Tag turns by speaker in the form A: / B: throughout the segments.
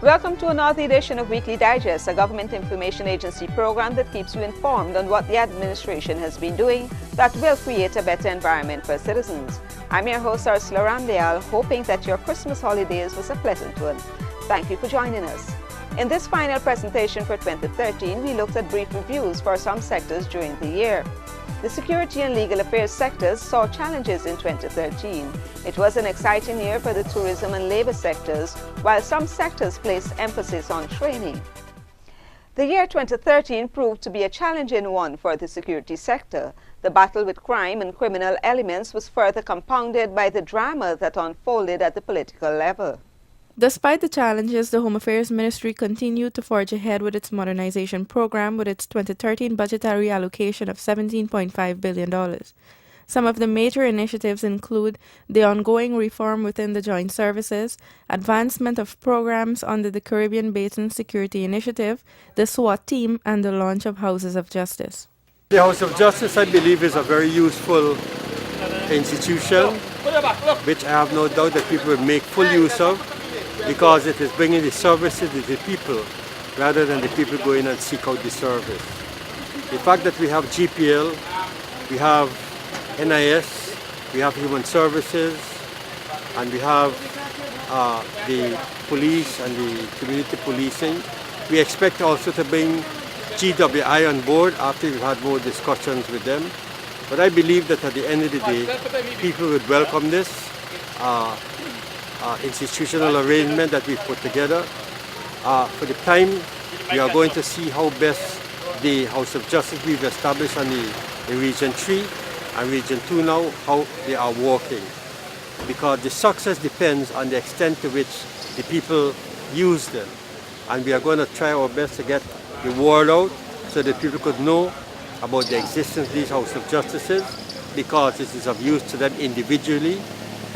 A: Welcome to another edition of Weekly Digest, a government information agency program that keeps you informed on what the administration has been doing that will create a better environment for citizens. I'm your host, Ursula Ramdial, hoping that your Christmas holidays was a pleasant one. Thank you for joining us. In this final presentation for 2013, we looked at brief reviews for some sectors during the year. The security and legal affairs sectors saw challenges in 2013. It was an exciting year for the tourism and labor sectors, while some sectors placed emphasis on training. The year 2013 proved to be a challenging one for the security sector. The battle with crime and criminal elements was further compounded by the drama that unfolded at the political level.
B: Despite the challenges, the Home Affairs Ministry continued to forge ahead with its modernization program with its 2013 budgetary allocation of $17.5 billion. Some of the major initiatives include the ongoing reform within the joint services, advancement of programs under the Caribbean Basin Security Initiative, the SWAT team, and the launch of Houses of Justice.
C: The House of Justice, I believe, is a very useful institution, which I have no doubt that people will make full use of, because it is bringing the services to the people rather than the people going and seek out the service. The fact that we have GPL, we have NIS, we have Human Services, and we have the police and the community policing. We expect also to bring GWI on board after we've had more discussions with them. But I believe that at the end of the day, people would welcome this institutional arrangement that we put together. For the time, we are going to see how best the House of Justice we've established on the Region 3 and Region 2 now, how they are working. Because the success depends on the extent to which the people use them. And we are going to try our best to get the word out so that people could know about the existence of these House of Justices, because it is of use to them individually,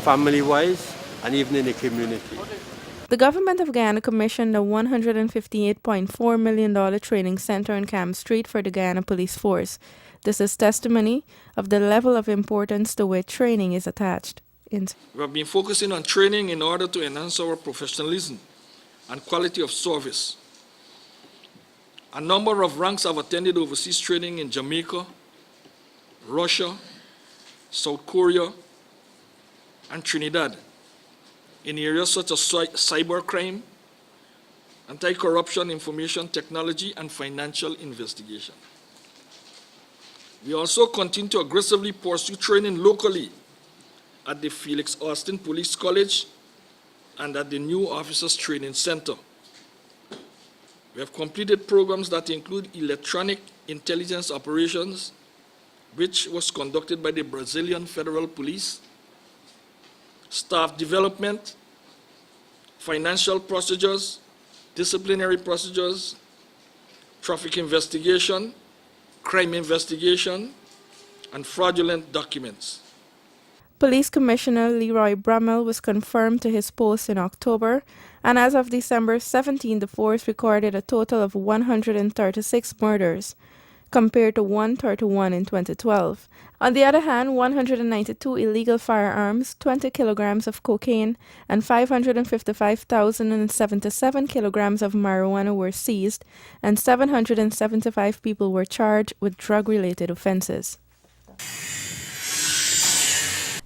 C: family-wise, and even in the community.
B: The government of Guyana commissioned a $158.4 million training center on Camp Street for the Guyana Police Force. This is testimony of the level of importance to which training is attached.
D: We have been focusing on training in order to enhance our professionalism and quality of service. A number of ranks have attended overseas training in Jamaica, Russia, South Korea, and Trinidad, in areas such as cybercrime, anti-corruption, information technology, and financial investigation. We also continue to aggressively pursue training locally at the Felix Austin Police College and at the new Officers Training Center. We have completed programs that include electronic intelligence operations, which was conducted by the Brazilian Federal Police, staff development, financial procedures, disciplinary procedures, traffic investigation, crime investigation, and fraudulent documents.
B: Police Commissioner Leroy Brummel was confirmed to his post in October, and as of December 17, the force recorded a total of 136 murders, compared to 131 in 2012. On the other hand, 192 illegal firearms, 20 kilograms of cocaine, and 555,077 kilograms of marijuana were seized, and 775 people were charged with drug-related offenses.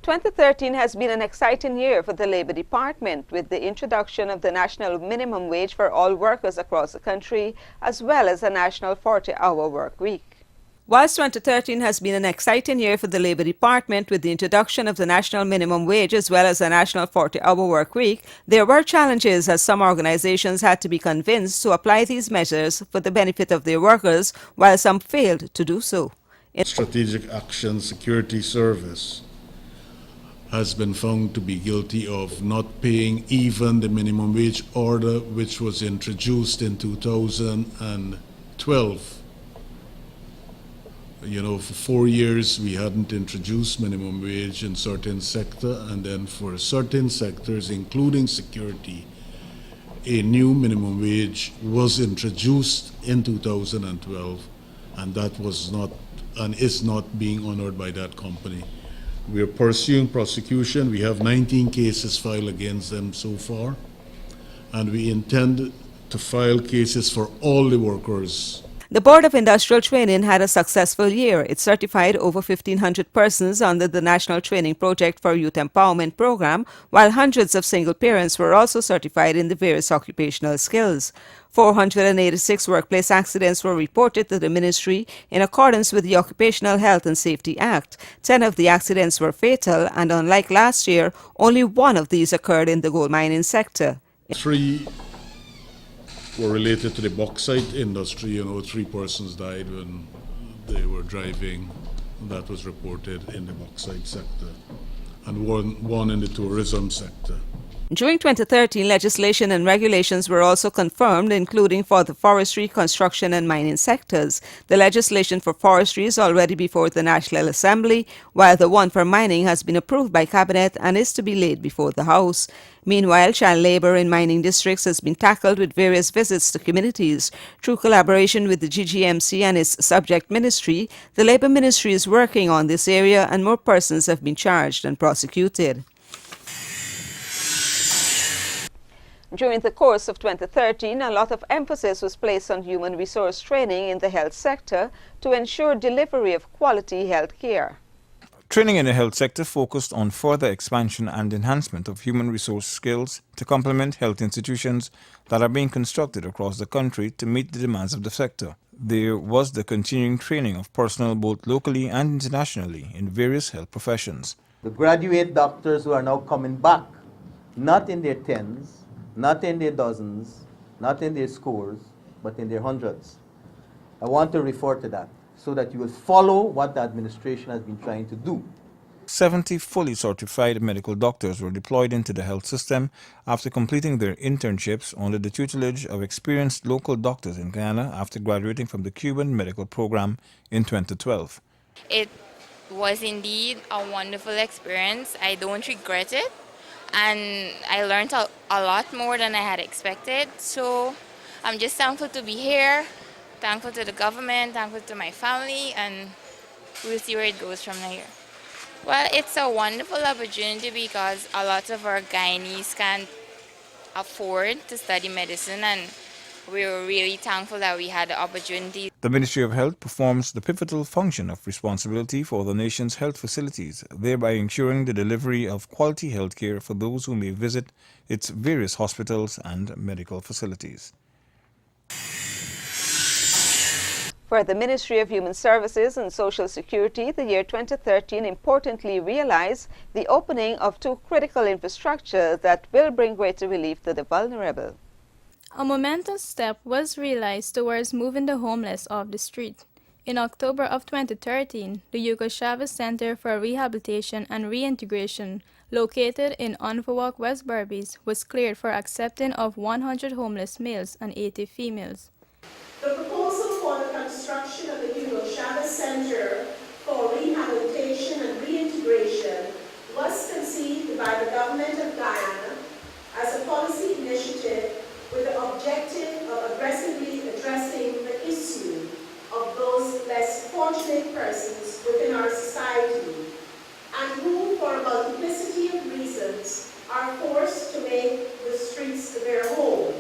A: 2013 has been an exciting year for the Labor Department, with the introduction of the national minimum wage for all workers across the country, as well as a national 40-hour work week. Whilst 2013 has been an exciting year for the Labor Department with the introduction of the national minimum wage as well as a national 40-hour work week, there were challenges as some organizations had to be convinced to apply these measures for the benefit of their workers, while some failed to do so.
E: Strategic Action Security Service has been found to be guilty of not paying even the minimum wage order, which was introduced in 2012. For 4 years we hadn't introduced minimum wage in certain sector, and then for certain sectors, including security, a new minimum wage was introduced in 2012, and that was not and is not being honored by that company. We are pursuing prosecution. We have 19 cases filed against them so far, and we intend to file cases for all the workers.
A: The Board of Industrial Training had a successful year. It certified over 1,500 persons under the National Training Project for Youth Empowerment Program, while hundreds of single parents were also certified in the various occupational skills. 486 workplace accidents were reported to the ministry in accordance with the Occupational Health and Safety Act. 10 of the accidents were fatal, and unlike last year, only one of these occurred in the gold mining sector.
E: 3 were related to the bauxite industry. 3 persons died when they were driving. That was reported in the bauxite sector, and one in the tourism sector.
A: During 2013, legislation and regulations were also confirmed, including for the forestry, construction and mining sectors. The legislation for forestry is already before the National Assembly, while the one for mining has been approved by Cabinet and is to be laid before the House. Meanwhile, child labour in mining districts has been tackled with various visits to communities. Through collaboration with the GGMC and its subject ministry, the Labour Ministry is working on this area and more persons have been charged and prosecuted. During the course of 2013, a lot of emphasis was placed on human resource training in the health sector to ensure delivery of quality health care.
F: Training in the health sector focused on further expansion and enhancement of human resource skills to complement health institutions that are being constructed across the country to meet the demands of the sector. There was the continuing training of personnel both locally and internationally in various health professions.
G: The graduate doctors who are now coming back, not in their tens, not in their dozens, not in their scores, but in their hundreds. I want to refer to that so that you will follow what the administration has been trying to do.
F: 70 fully certified medical doctors were deployed into the health system after completing their internships under the tutelage of experienced local doctors in Guyana after graduating from the Cuban medical program in 2012.
H: It was indeed a wonderful experience. I don't regret it. And I learned a lot more than I had expected. So I'm just thankful to be here, thankful to the government, thankful to my family, and we'll see where it goes from here. Well, it's a wonderful opportunity because a lot of our Guyanese can't afford to study medicine, and we were really thankful that we had the opportunity.
F: The Ministry of Health performs the pivotal function of responsibility for the nation's health facilities, thereby ensuring the delivery of quality health care for those who may visit its various hospitals and medical facilities.
A: For the Ministry of Human Services and Social Security, the year 2013 importantly realized the opening of 2 critical infrastructures that will bring greater relief to the vulnerable.
I: A momentous step was realized towards moving the homeless off the street. In October of 2013, the Hugo Chavez Center for Rehabilitation and Reintegration, located in Unfawak, West Berbice, was cleared for accepting of 100 homeless males and 80 females.
J: The proposal for the construction of the Hugo Chavez Center for Rehabilitation and Reintegration was conceived by the Government of Guyana as a policy initiative with the objective of aggressively addressing the issue of those less fortunate persons within our society and who, for a multiplicity of reasons, are forced to make the streets their home.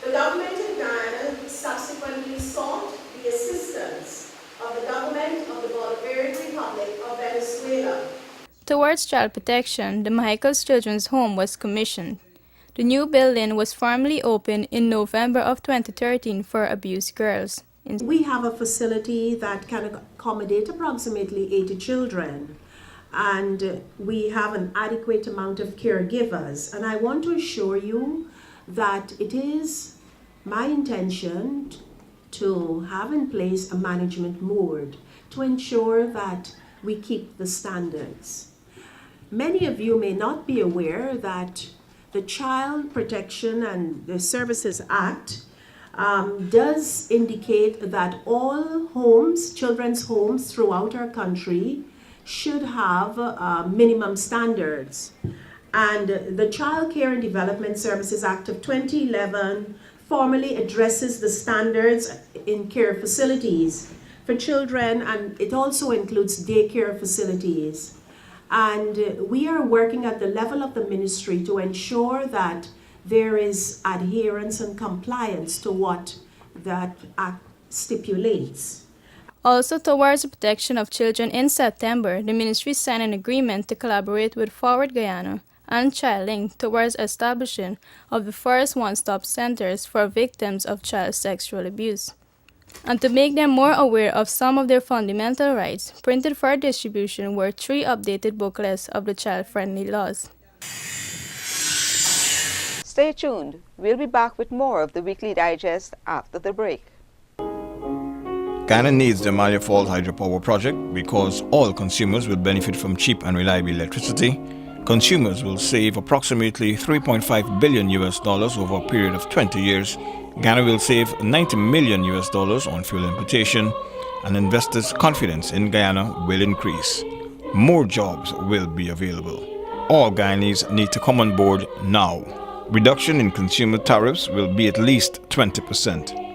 J: The Government of Guyana subsequently sought the assistance of the government of the Bolivarian Republic of Venezuela.
I: Towards child protection, the Michael's Children's Home was commissioned. The new building was formally opened in November of 2013 for abused girls.
J: We have a facility that can accommodate approximately 80 children, and we have an adequate amount of caregivers. And I want to assure you that it is my intention to have in place a management board to ensure that we keep the standards. Many of you may not be aware that the Child Protection and the Services Act does indicate that all homes, children's homes throughout our country should have minimum standards. And the Child Care and Development Services Act of 2011 formally addresses the standards in care facilities for children, and it also includes daycare facilities. And we are working at the level of the ministry to ensure that there is adherence and compliance to what that act stipulates.
I: Also, towards the protection of children in September, the ministry signed an agreement to collaborate with Forward Guyana and ChildLink towards establishing of the first one-stop centers for victims of child sexual abuse. And to make them more aware of some of their fundamental rights, printed for distribution were 3 updated booklets of the child-friendly laws.
A: Stay tuned. We'll be back with more of the Weekly Digest after the break.
F: Guyana needs the Amalia Falls Hydropower project because all consumers will benefit from cheap and reliable electricity. Consumers will save approximately $3.5 billion over a period of 20 years. Ghana will save $90 million on fuel importation, and investors' confidence in Guyana will increase. More jobs will be available. All Guyanese need to come on board now. Reduction in consumer tariffs will be at least 20%.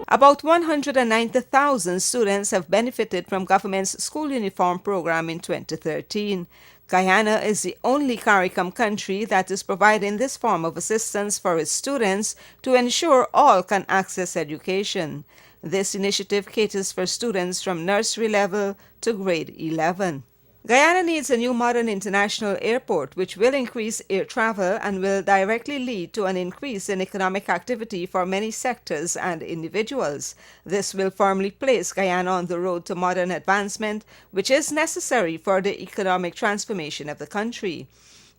A: About 190,000 students have benefited from government's school uniform program in 2013. Guyana is the only CARICOM country that is providing this form of assistance for its students to ensure all can access education. This initiative caters for students from nursery level to grade 11. Guyana needs a new modern international airport which will increase air travel and will directly lead to an increase in economic activity for many sectors and individuals. This will firmly place Guyana on the road to modern advancement, which is necessary for the economic transformation of the country.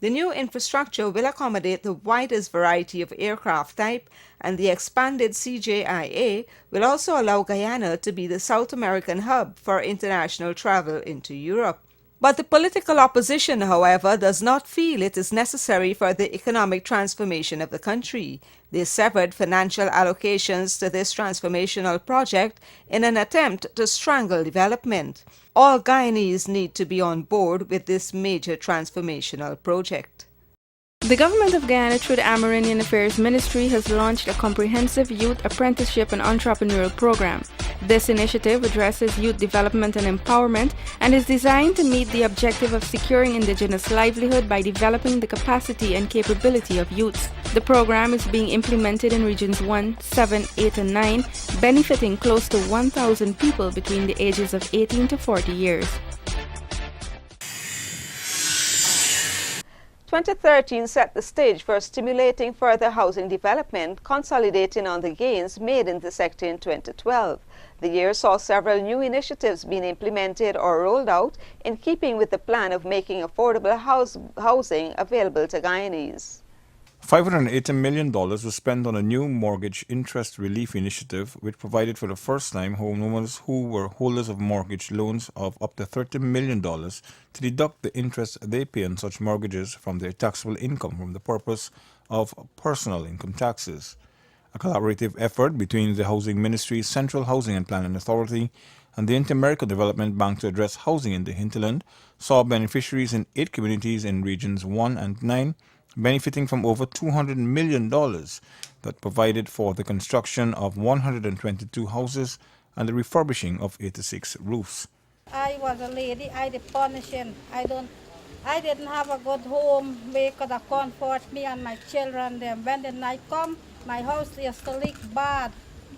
A: The new infrastructure will accommodate the widest variety of aircraft type, and the expanded CJIA will also allow Guyana to be the South American hub for international travel into Europe. But the political opposition, however, does not feel it is necessary for the economic transformation of the country. They severed financial allocations to this transformational project in an attempt to strangle development. All Guyanese need to be on board with this major transformational project.
B: The government of Guyana, through the Amerindian Affairs Ministry, has launched a comprehensive youth apprenticeship and entrepreneurial program. This initiative addresses youth development and empowerment and is designed to meet the objective of securing indigenous livelihood by developing the capacity and capability of youths. The program is being implemented in regions 1, 7, 8, and 9, benefiting close to 1,000 people between the ages of 18 to 40 years.
A: 2013 set the stage for stimulating further housing development, consolidating on the gains made in the sector in 2012. The year saw several new initiatives being implemented or rolled out in keeping with the plan of making affordable housing available to Guyanese.
F: $580 million was spent on a new mortgage interest relief initiative which provided for the first time homeowners who were holders of mortgage loans of up to $30 million to deduct the interest they pay on such mortgages from their taxable income for the purpose of personal income taxes. A collaborative effort between the Housing Ministry, Central Housing and Planning Authority, and the Inter-American Development Bank to address housing in the hinterland saw beneficiaries in 8 communities in regions 1 and 9 benefiting from over $200 million that provided for the construction of 122 houses and the refurbishing of 86 roofs.
K: I was a lady, I did punishing. I didn't have a good home where could comfort me and my children. Then when the night come, my house used to leak bad.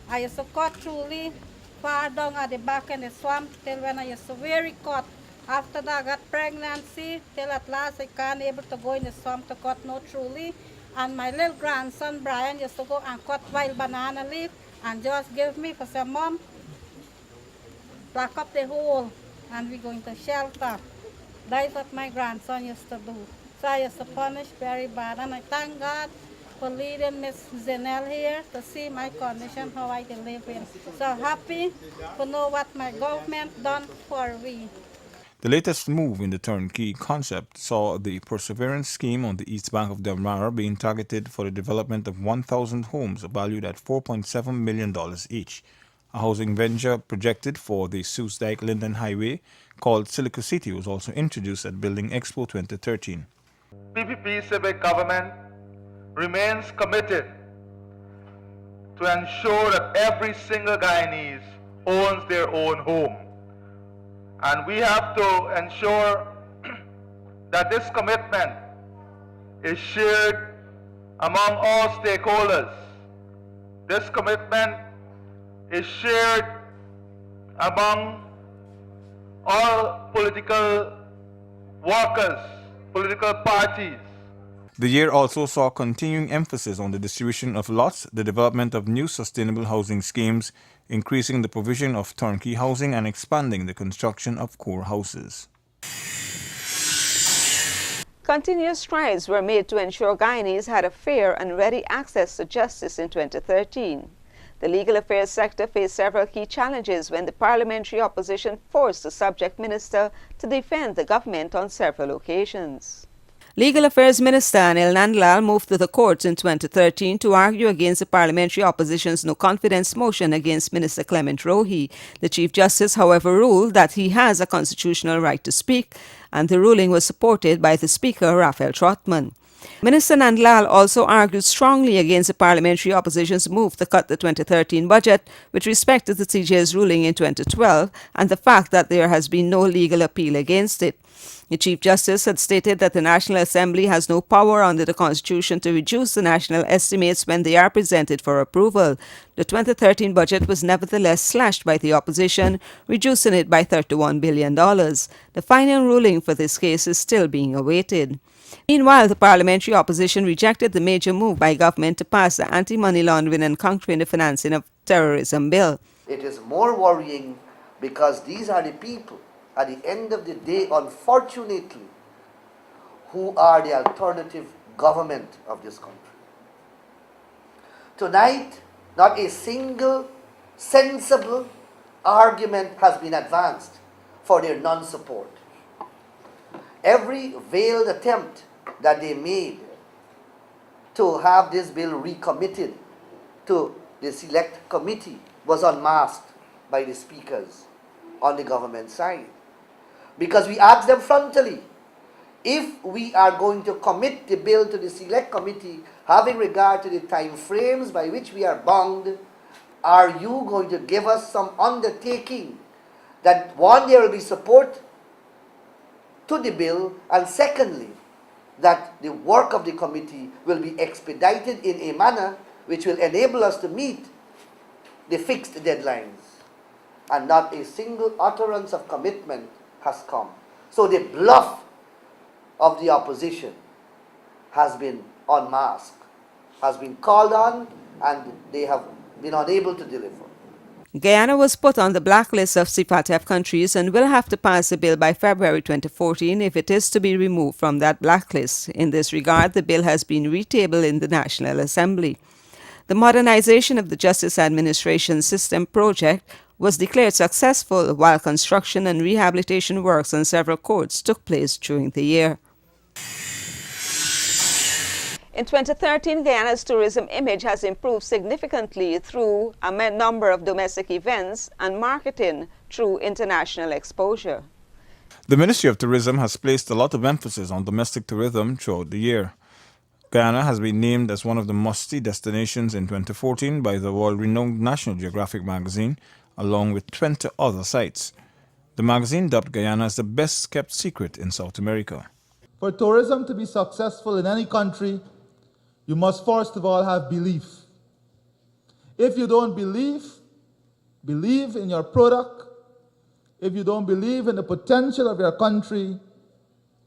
K: I used to cut truly far down at the back in the swamp till when I used to very cut. After that, I got pregnancy, till at last I can't able to go in the swamp to cut no truly. And my little grandson, Brian, used to go and cut wild banana leaf and just give me for some mom, plug up the hole, and we're going to shelter. That's what my grandson used to do. So I used to punish very bad. And I thank God for leading Miss Zenel here to see my condition, how I can live in. So happy to know what my government done for we.
F: The latest move in the turnkey concept saw the Perseverance scheme on the east bank of the Demerara being targeted for the development of 1,000 homes valued at $4.7 million each. A housing venture projected for the Soesdijk-Linden Highway called Silico City was also introduced at Building Expo 2013.
L: PPP civic government remains committed to ensure that every single Guyanese owns their own home. And we have to ensure that this commitment is shared among all stakeholders. This commitment is shared among all political workers, political parties.
F: The year also saw continuing emphasis on the distribution of lots, the development of new sustainable housing schemes, increasing the provision of turnkey housing, and expanding the construction of core houses.
A: Continuous strides were made to ensure Guyanese had a fair and ready access to justice in 2013. The legal affairs sector faced several key challenges when the parliamentary opposition forced the subject minister to defend the government on several occasions. Legal Affairs Minister Anil Nandlal moved to the courts in 2013 to argue against the parliamentary opposition's no-confidence motion against Minister Clement Rohi. The Chief Justice, however, ruled that he has a constitutional right to speak, and the ruling was supported by the Speaker, Raphael Trotman. Minister Nandlal also argued strongly against the parliamentary opposition's move to cut the 2013 budget with respect to the CJ's ruling in 2012 and the fact that there has been no legal appeal against it. The Chief Justice had stated that the National Assembly has no power under the Constitution to reduce the national estimates when they are presented for approval. The 2013 budget was nevertheless slashed by the opposition, reducing it by $31 billion. The final ruling for this case is still being awaited. Meanwhile, the parliamentary opposition rejected the major move by government to pass the Anti-Money Laundering and Countering the Financing of Terrorism Bill.
M: It is more worrying because these are the people, at the end of the day, unfortunately, who are the alternative government of this country. Tonight, not a single sensible argument has been advanced for their non-support. Every veiled attempt that they made to have this bill recommitted to the select committee was unmasked by the speakers on the government side. Because we asked them frontally, if we are going to commit the bill to the select committee, having regard to the time frames by which we are bound, are you going to give us some undertaking that, one, there will be support to the bill, and secondly, that the work of the committee will be expedited in a manner which will enable us to meet the fixed deadlines. And not a single utterance of commitment has come. So the bluff of the opposition has been unmasked, has been called on, and they have been unable to deliver.
A: Guyana was put on the blacklist of CPATF countries and will have to pass a bill by February 2014 if it is to be removed from that blacklist. In this regard, the bill has been retabled in the National Assembly. The modernization of the Justice Administration System project was declared successful while construction and rehabilitation works on several courts took place during the year. In 2013, Guyana's tourism image has improved significantly through a number of domestic events and marketing through international exposure.
F: The Ministry of Tourism has placed a lot of emphasis on domestic tourism throughout the year. Guyana has been named as one of the must-see destinations in 2014 by the world-renowned National Geographic magazine, along with 20 other sites. The magazine dubbed Guyana as the best-kept secret in South America.
N: For tourism to be successful in any country, you must first of all have belief. If you don't believe in your product, if you don't believe in the potential of your country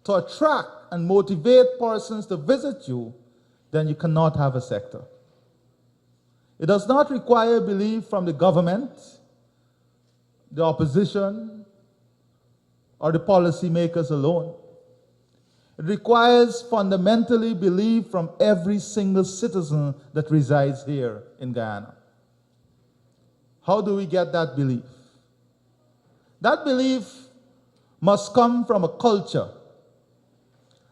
N: to attract and motivate persons to visit you, then you cannot have a sector. It does not require belief from the government, the opposition, or the policymakers alone. It requires fundamentally belief from every single citizen that resides here in Guyana. How do we get that belief? That belief must come from a culture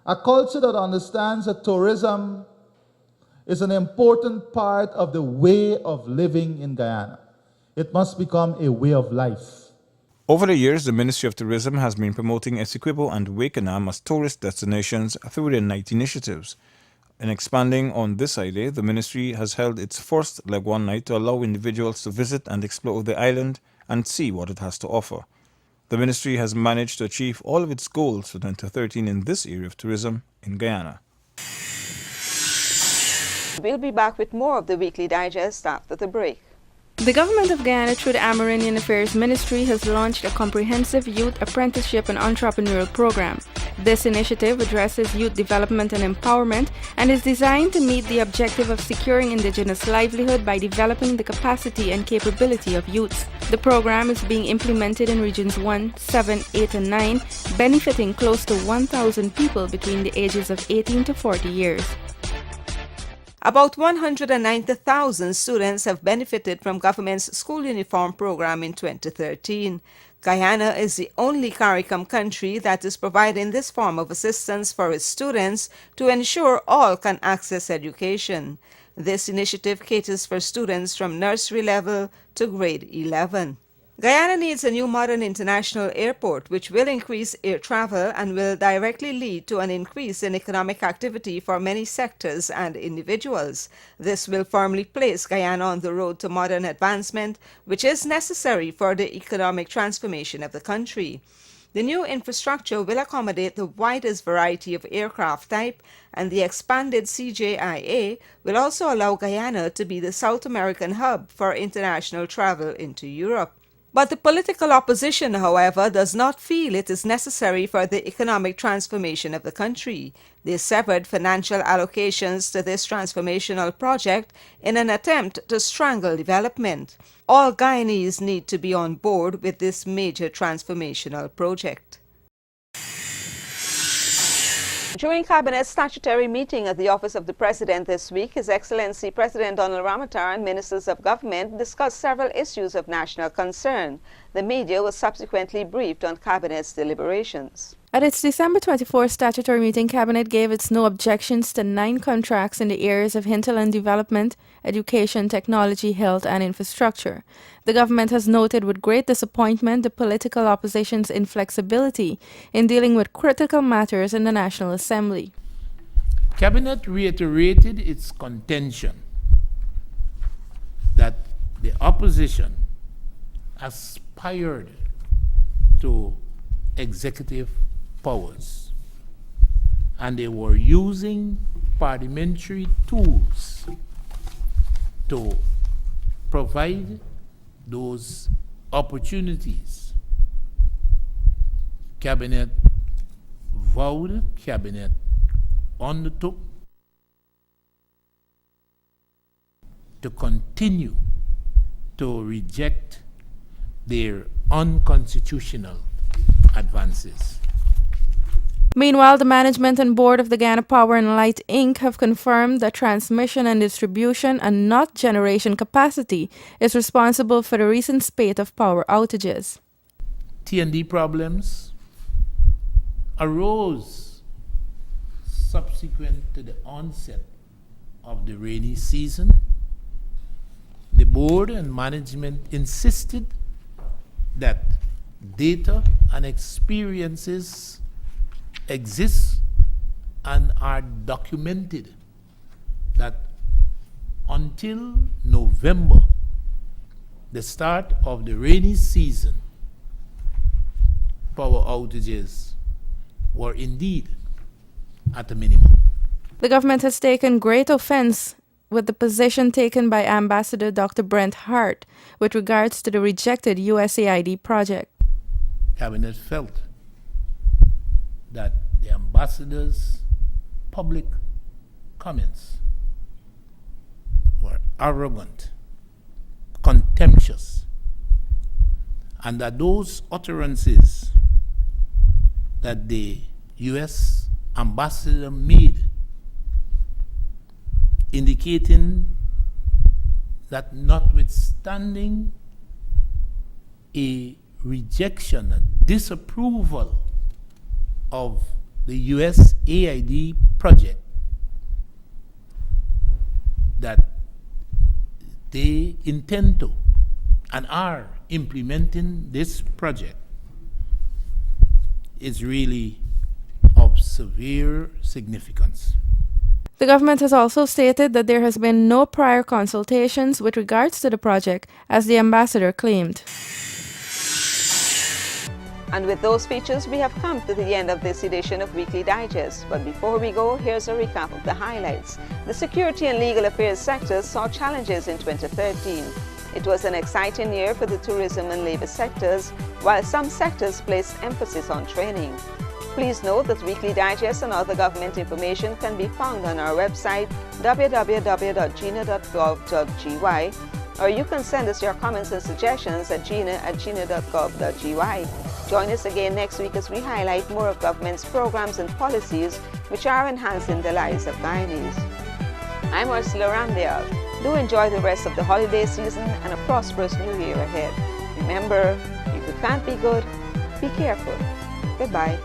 N: that understands that tourism is an important part of the way of living in Guyana. It must become a way of life.
F: Over the years, the Ministry of Tourism has been promoting Essequibo and Wakenham as tourist destinations through their night initiatives. In expanding on this idea, the ministry has held its first Leg One night to allow individuals to visit and explore the island and see what it has to offer. The ministry has managed to achieve all of its goals for 2013 in this area of tourism in Guyana.
A: We'll be back with more of the Weekly Digest after the break.
B: The government of Guyana, through the Amerindian Affairs Ministry, has launched a comprehensive youth apprenticeship and entrepreneurial program. This initiative addresses youth development and empowerment and is designed to meet the objective of securing indigenous livelihood by developing the capacity and capability of youths. The program is being implemented in regions 1, 7, 8, and 9, benefiting close to 1,000 people between the ages of 18 to 40 years.
A: About 190,000 students have benefited from government's school uniform program in 2013. Guyana is the only CARICOM country that is providing this form of assistance for its students to ensure all can access education. This initiative caters for students from nursery level to grade 11. Guyana needs a new modern international airport which will increase air travel and will directly lead to an increase in economic activity for many sectors and individuals. This will firmly place Guyana on the road to modern advancement, which is necessary for the economic transformation of the country. The new infrastructure will accommodate the widest variety of aircraft type, and the expanded CJIA will also allow Guyana to be the South American hub for international travel into Europe. But the political opposition, however, does not feel it is necessary for the economic transformation of the country. They severed financial allocations to this transformational project in an attempt to strangle development. All Guyanese need to be on board with this major transformational project. During Cabinet's statutory meeting at the Office of the President this week, His Excellency President Donald Ramotar and ministers of government discussed several issues of national concern. The media was subsequently briefed on Cabinet's deliberations.
B: At its December 24 statutory meeting, Cabinet gave its no objections to 9 contracts in the areas of hinterland development, education, technology, health, and infrastructure. The government has noted with great disappointment the political opposition's inflexibility in dealing with critical matters in the National Assembly.
O: Cabinet reiterated its contention that the opposition aspired to executive powers, and they were using parliamentary tools to provide those opportunities. Cabinet vowed, Cabinet undertook to continue to reject their unconstitutional advances.
B: Meanwhile, the management and board of the Guyana Power and Light Inc. have confirmed that transmission and distribution and not generation capacity is responsible for the recent spate of power outages.
O: T&D problems arose subsequent to the onset of the rainy season. The board and management insisted that data and experiences exist and are documented that until November, the start of the rainy season, power outages were indeed at a minimum.
B: The government has taken great offense with the position taken by Ambassador Dr. Brent Hart with regards to the rejected USAID project.
O: Cabinet felt that the ambassador's public comments were arrogant, contemptuous, and that those utterances that the U.S. ambassador made indicating that notwithstanding a rejection, a disapproval of the USAID project, that they intend to and are implementing this project is really of severe significance.
B: The government has also stated that there has been no prior consultations with regards to the project, as the ambassador claimed.
A: And with those features, we have come to the end of this edition of Weekly Digest. But before we go, here's a recap of the highlights. The security and legal affairs sectors saw challenges in 2013. It was an exciting year for the tourism and labor sectors, while some sectors placed emphasis on training. Please note that Weekly Digest and other government information can be found on our website www.gina.gov.gy, or you can send us your comments and suggestions at gina@gina.gov.gy. Join us again next week as we highlight more of government's programs and policies which are enhancing the lives of Guyanese. I'm Ursula Ramdale. Do enjoy the rest of the holiday season and a prosperous new year ahead. Remember, if you can't be good, be careful. Goodbye.